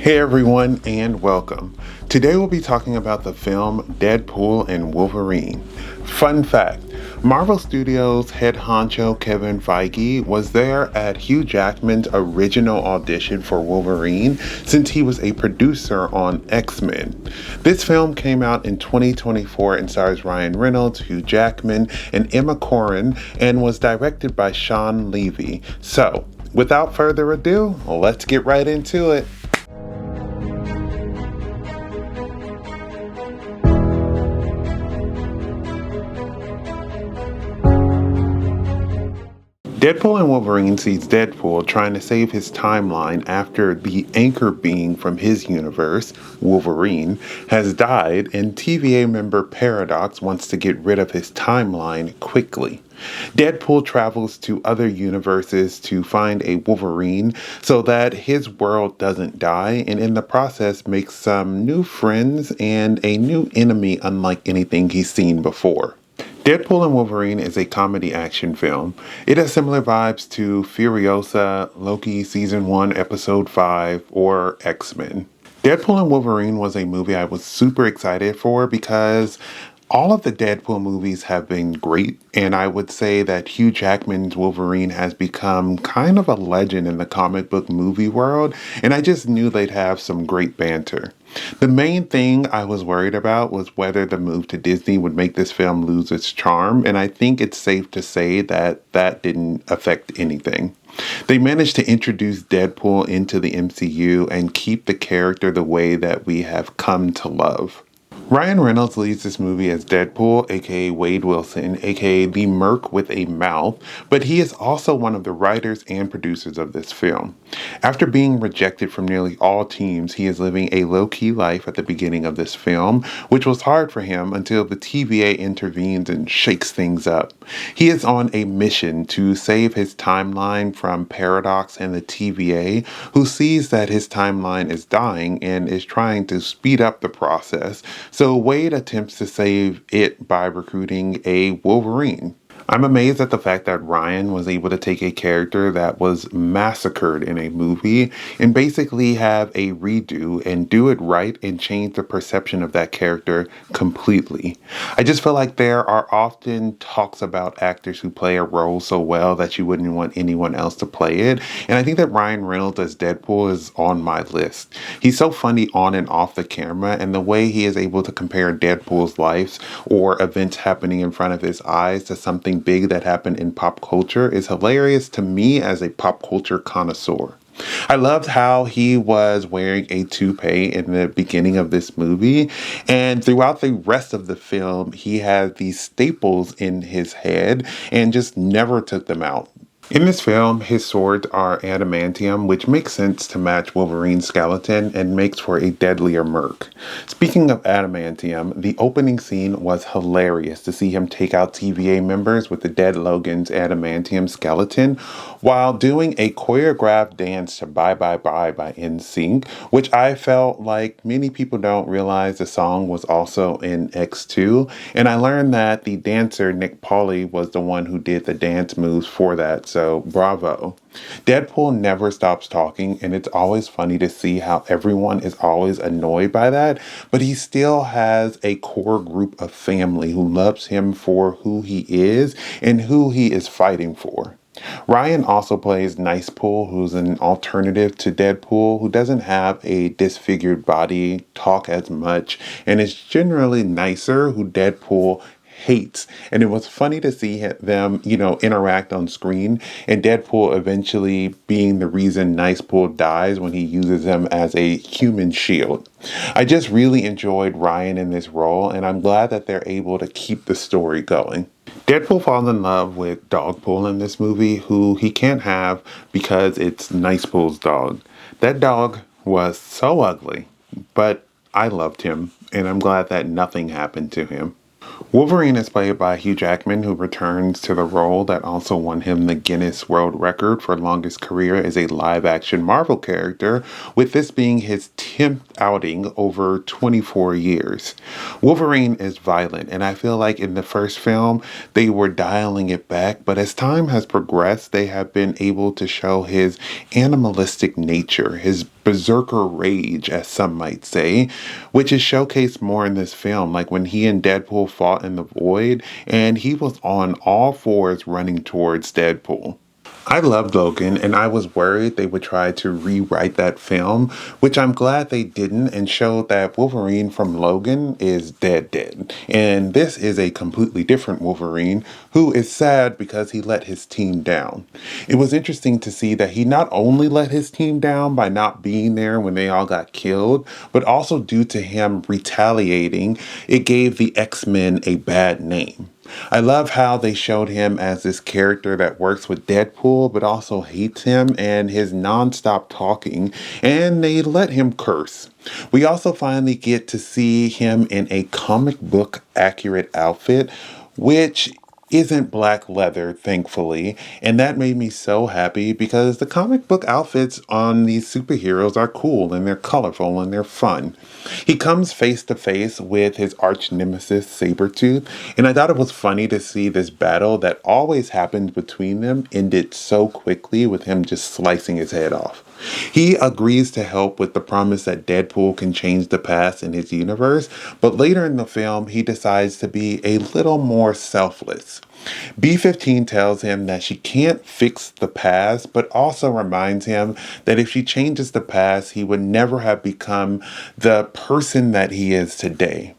Hey everyone, and welcome. Today we'll be talking about the film Deadpool and Wolverine. Fun fact, Marvel Studios head honcho Kevin Feige was there at Hugh Jackman's original audition for Wolverine since he was a producer on X-Men. This film came out in 2024 and stars Ryan Reynolds, Hugh Jackman, and Emma Corrin, and was directed by Shawn Levy. So, without further ado, let's get right into it. Deadpool and Wolverine sees Deadpool trying to save his timeline after the anchor being from his universe, Wolverine, has died, and TVA member Paradox wants to get rid of his timeline quickly. Deadpool travels to other universes to find a Wolverine so that his world doesn't die, and in the process makes some new friends and a new enemy unlike anything he's seen before. Deadpool and Wolverine is a comedy action film. It has similar vibes to Furiosa, Loki Season 1, Episode 5, or X-Men. Deadpool and Wolverine was a movie I was super excited for because all of the Deadpool movies have been great, and I would say that Hugh Jackman's Wolverine has become kind of a legend in the comic book movie world, and I just knew they'd have some great banter. The main thing I was worried about was whether the move to Disney would make this film lose its charm, and I think it's safe to say that that didn't affect anything. They managed to introduce Deadpool into the MCU and keep the character the way that we have come to love. Ryan Reynolds leads this movie as Deadpool, aka Wade Wilson, aka the Merc with a Mouth, but he is also one of the writers and producers of this film. After being rejected from nearly all teams, he is living a low-key life at the beginning of this film, which was hard for him until the TVA intervenes and shakes things up. He is on a mission to save his timeline from Paradox and the TVA, who sees that his timeline is dying and is trying to speed up the process. So Wade attempts to save it by recruiting a Wolverine. I'm amazed at the fact that Ryan was able to take a character that was massacred in a movie and basically have a redo and do it right and change the perception of that character completely. I just feel like there are often talks about actors who play a role so well that you wouldn't want anyone else to play it, and I think that Ryan Reynolds as Deadpool is on my list. He's so funny on and off the camera, and the way he is able to compare Deadpool's life or events happening in front of his eyes to something big that happened in pop culture is hilarious to me as a pop culture connoisseur. I loved how he was wearing a toupee in the beginning of this movie, and throughout the rest of the film, he had these staples in his head and just never took them out. In this film, his swords are adamantium, which makes sense to match Wolverine's skeleton and makes for a deadlier Merc. Speaking of adamantium, the opening scene was hilarious to see him take out TVA members with the dead Logan's adamantium skeleton while doing a choreographed dance to Bye Bye Bye by NSYNC, which I felt like many people don't realize the song was also in X2, and I learned that the dancer Nick Pauli was the one who did the dance moves for that, so bravo. Deadpool never stops talking, and it's always funny to see how everyone is always annoyed by that, but he still has a core group of family who loves him for who he is and who he is fighting for. Ryan also plays Nicepool, who's an alternative to Deadpool, who doesn't have a disfigured body, talk as much, and is generally nicer, who Deadpool hates. And it was funny to see them, interact on screen, and Deadpool eventually being the reason Nicepool dies when he uses him as a human shield. I just really enjoyed Ryan in this role, and I'm glad that they're able to keep the story going. Deadpool falls in love with Dogpool in this movie, who he can't have because it's Nicepool's dog. That dog was so ugly, but I loved him, and I'm glad that nothing happened to him. Wolverine is played by Hugh Jackman, who returns to the role that also won him the Guinness World Record for longest career as a live action Marvel character, with this being his 10th outing over 24 years. Wolverine is violent, and I feel like in the first film they were dialing it back, but as time has progressed, they have been able to show his animalistic nature, his berserker rage, as some might say, which is showcased more in this film. Like when he and Deadpool fought in the void, and he was on all fours running towards Deadpool. I loved Logan, and I was worried they would try to rewrite that film, which I'm glad they didn't, and showed that Wolverine from Logan is dead. And this is a completely different Wolverine who is sad because he let his team down. It was interesting to see that he not only let his team down by not being there when they all got killed, but also due to him retaliating, it gave the X-Men a bad name. I love how they showed him as this character that works with Deadpool but also hates him and his nonstop talking, and they let him curse. We also finally get to see him in a comic book accurate outfit, which isn't black leather, thankfully, and that made me so happy because the comic book outfits on these superheroes are cool and they're colorful and they're fun. He comes face to face with his arch nemesis Sabretooth, and I thought it was funny to see this battle that always happened between them ended so quickly with him just slicing his head off. He agrees to help with the promise that Deadpool can change the past in his universe, but later in the film, he decides to be a little more selfless. B-15 tells him that she can't fix the past, but also reminds him that if she changes the past, he would never have become the person that he is today.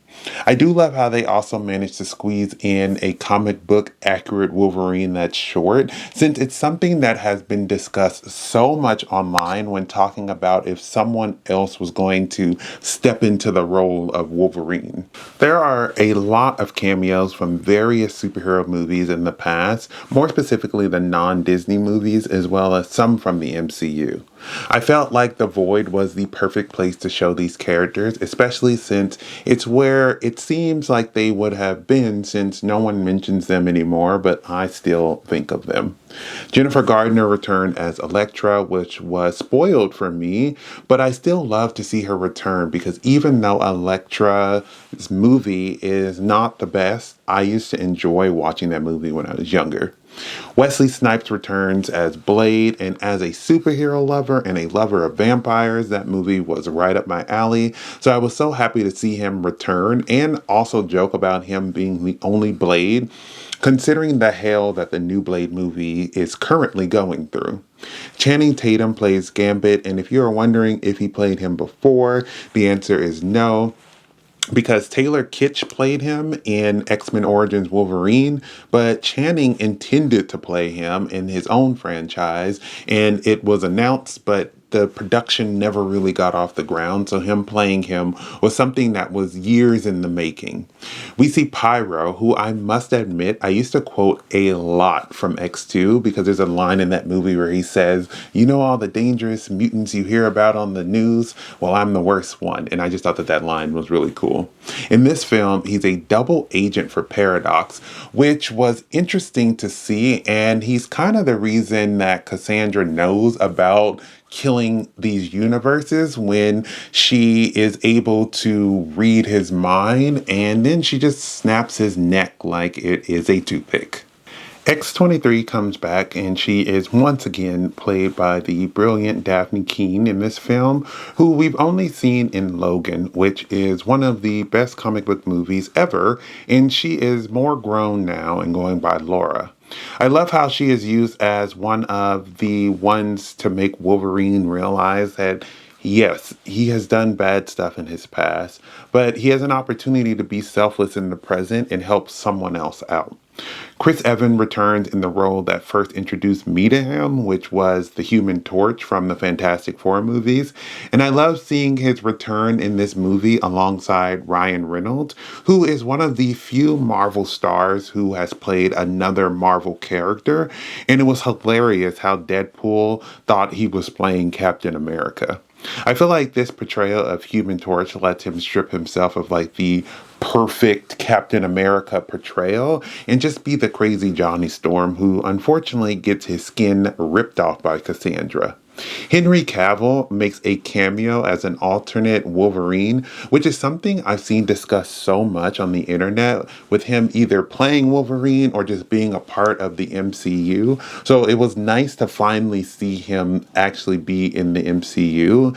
I do love how they also managed to squeeze in a comic book accurate Wolverine that's short, since it's something that has been discussed so much online when talking about if someone else was going to step into the role of Wolverine. There are a lot of cameos from various superhero movies in the past, more specifically the non-Disney movies, as well as some from the MCU. I felt like The Void was the perfect place to show these characters, especially since it's where it seems like they would have been since no one mentions them anymore, but I still think of them. Jennifer Gardner returned as Elektra, which was spoiled for me, but I still love to see her return because even though Elektra's movie is not the best, I used to enjoy watching that movie when I was younger. Wesley Snipes returns as Blade, and as a superhero lover and a lover of vampires, that movie was right up my alley. So I was so happy to see him return and also joke about him being the only Blade, considering the hell that the new Blade movie is currently going through. Channing Tatum plays Gambit, and if you're wondering if he played him before, the answer is no, because Taylor Kitsch played him in X-Men Origins Wolverine, but Channing intended to play him in his own franchise, and it was announced, but the production never really got off the ground, so him playing him was something that was years in the making. We see Pyro, who I must admit I used to quote a lot from X2 because there's a line in that movie where he says, "You know all the dangerous mutants you hear about on the news? Well, I'm the worst one." And I just thought that that line was really cool. In this film, he's a double agent for Paradox, which was interesting to see, and he's kind of the reason that Cassandra knows about killing these universes when she is able to read his mind, and then she just snaps his neck like it is a toothpick. X-23 comes back, and she is once again played by the brilliant Daphne Keane in this film, who we've only seen in Logan, which is one of the best comic book movies ever, and she is more grown now and going by Laura. I love how she is used as one of the ones to make Wolverine realize that yes, he has done bad stuff in his past, but he has an opportunity to be selfless in the present and help someone else out. Chris Evans returns in the role that first introduced me to him, which was the Human Torch from the Fantastic Four movies. And I love seeing his return in this movie alongside Ryan Reynolds, who is one of the few Marvel stars who has played another Marvel character. And it was hilarious how Deadpool thought he was playing Captain America. I feel like this portrayal of Human Torch lets him strip himself of like the perfect Captain America portrayal and just be the crazy Johnny Storm who unfortunately gets his skin ripped off by Cassandra. Henry Cavill makes a cameo as an alternate Wolverine, which is something I've seen discussed so much on the internet, with him either playing Wolverine or just being a part of the MCU. So it was nice to finally see him actually be in the MCU,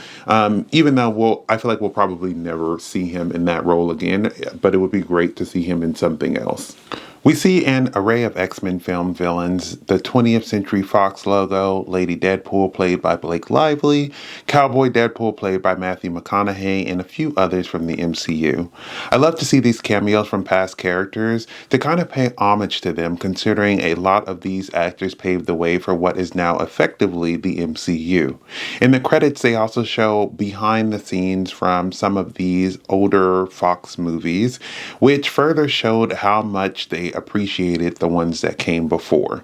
even though I feel like we'll probably never see him in that role again, but it would be great to see him in something else. We see an array of X-Men film villains, the 20th Century Fox logo, Lady Deadpool played by Blake Lively, Cowboy Deadpool played by Matthew McConaughey, and a few others from the MCU. I love to see these cameos from past characters to kind of pay homage to them, considering a lot of these actors paved the way for what is now effectively the MCU. In the credits, they also show behind the scenes from some of these older Fox movies, which further showed how much they appreciated the ones that came before.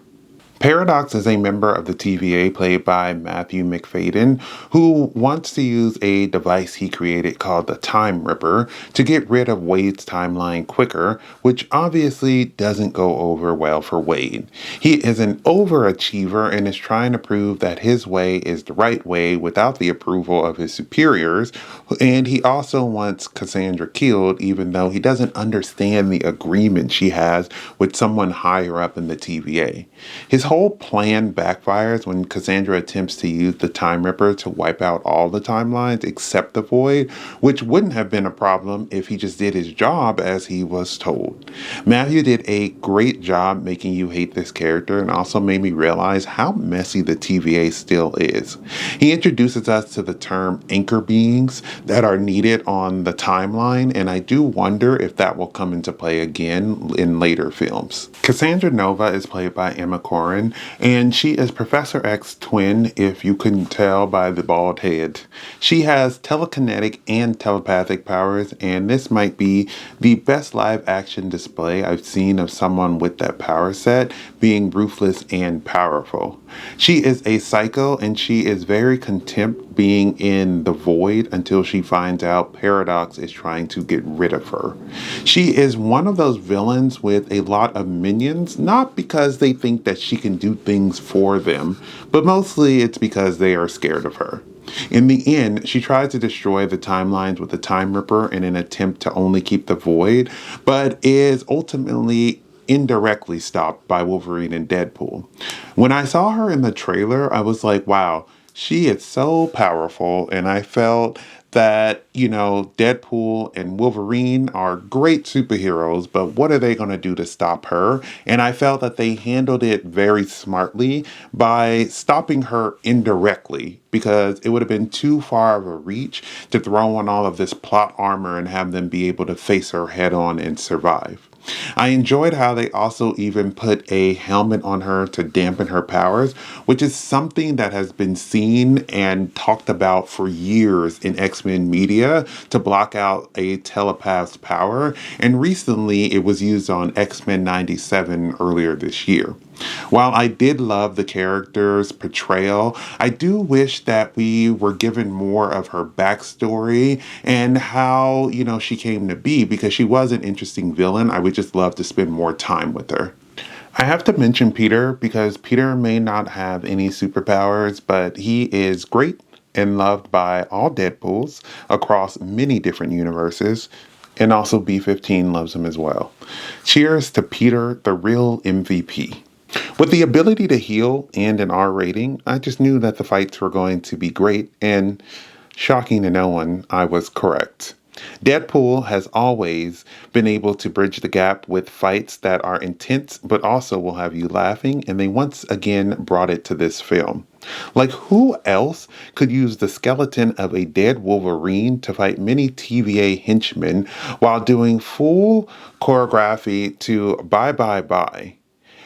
Paradox is a member of the TVA played by Matthew McFadden, who wants to use a device he created called the Time Ripper to get rid of Wade's timeline quicker, which obviously doesn't go over well for Wade. He is an overachiever and is trying to prove that his way is the right way without the approval of his superiors, and he also wants Cassandra killed even though he doesn't understand the agreement she has with someone higher up in the TVA. His whole plan backfires when Cassandra attempts to use the Time Ripper to wipe out all the timelines except the Void, which wouldn't have been a problem if he just did his job as he was told. Matthew did a great job making you hate this character and also made me realize how messy the TVA still is. He introduces us to the term anchor beings that are needed on the timeline, and I do wonder if that will come into play again in later films. Cassandra Nova is played by Emma Corrin, and she is Professor X's twin, if you couldn't tell by the bald head. She has telekinetic and telepathic powers, and this might be the best live action display I've seen of someone with that power set being ruthless and powerful. She is a psycho, and she is very content being in the Void until she finds out Paradox is trying to get rid of her. She is one of those villains with a lot of minions, not because they think that she can do things for them, but mostly it's because they are scared of her. In the end, she tries to destroy the timelines with the Time Ripper in an attempt to only keep the Void, but is ultimately indirectly stopped by Wolverine and Deadpool. When I saw her in the trailer, I was like, wow, she is so powerful, and I felt that, Deadpool and Wolverine are great superheroes, but what are they going to do to stop her? And I felt that they handled it very smartly by stopping her indirectly, because it would have been too far of a reach to throw on all of this plot armor and have them be able to face her head on and survive. I enjoyed how they also even put a helmet on her to dampen her powers, which is something that has been seen and talked about for years in X-Men media to block out a telepath's power, and recently it was used on X-Men 97 earlier this year. While I did love the character's portrayal, I do wish that we were given more of her backstory and how, she came to be, because she was an interesting villain. I would just love to spend more time with her. I have to mention Peter because Peter may not have any superpowers, but he is great and loved by all Deadpools across many different universes. And also B-15 loves him as well. Cheers to Peter, the real MVP. With the ability to heal and an R rating, I just knew that the fights were going to be great, and shocking to no one, I was correct. Deadpool has always been able to bridge the gap with fights that are intense but also will have you laughing, and they once again brought it to this film. Like, who else could use the skeleton of a dead Wolverine to fight many TVA henchmen while doing full choreography to Bye Bye Bye?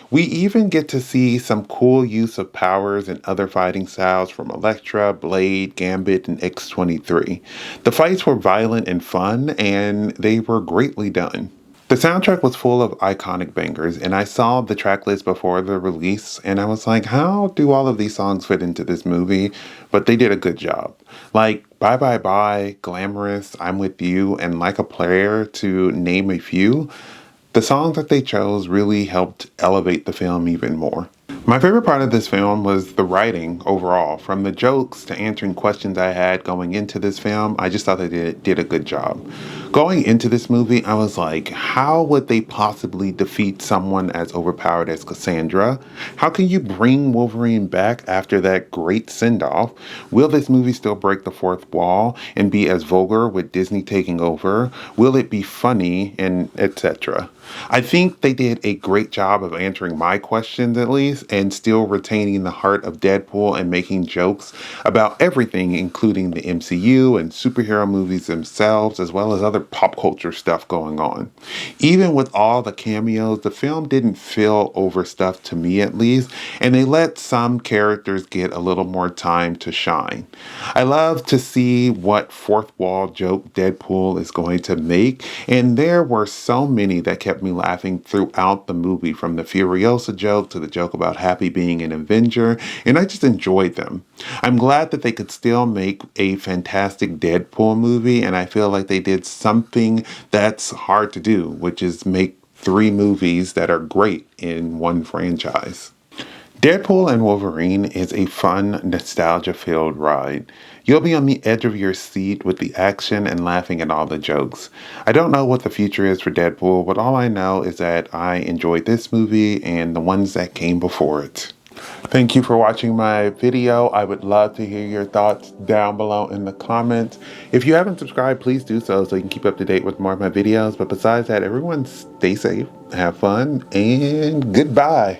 We even get to see some cool use of powers and other fighting styles from Elektra, Blade, Gambit, and X-23. The fights were violent and fun, and they were greatly done. The soundtrack was full of iconic bangers, and I saw the track list before the release, and I was like, how do all of these songs fit into this movie? But they did a good job. Like Bye Bye Bye, Glamorous, I'm With You, and Like a Player, to name a few. The songs that they chose really helped elevate the film even more. My favorite part of this film was the writing overall. From the jokes to answering questions I had going into this film, I just thought they did a good job. Going into this movie, I was like, how would they possibly defeat someone as overpowered as Cassandra? How can you bring Wolverine back after that great send-off? Will this movie still break the fourth wall and be as vulgar with Disney taking over? Will it be funny, and etc.? I think they did a great job of answering my questions, at least, and still retaining the heart of Deadpool and making jokes about everything, including the MCU and superhero movies themselves, as well as other pop culture stuff going on. Even with all the cameos, the film didn't feel overstuffed, to me at least, and they let some characters get a little more time to shine. I love to see what fourth wall joke Deadpool is going to make, and there were so many that kept me laughing throughout the movie, from the Furiosa joke to the joke about Happy being an Avenger, and I just enjoyed them. I'm glad that they could still make a fantastic Deadpool movie, and I feel like they did something that's hard to do, which is make 3 movies that are great in one franchise. Deadpool and Wolverine is a fun, nostalgia-filled ride. You'll be on the edge of your seat with the action and laughing at all the jokes. I don't know what the future is for Deadpool, but all I know is that I enjoyed this movie and the ones that came before it. Thank you for watching my video. I would love to hear your thoughts down below in the comments. If you haven't subscribed, please do so you can keep up to date with more of my videos. But besides that, everyone stay safe, have fun, and goodbye.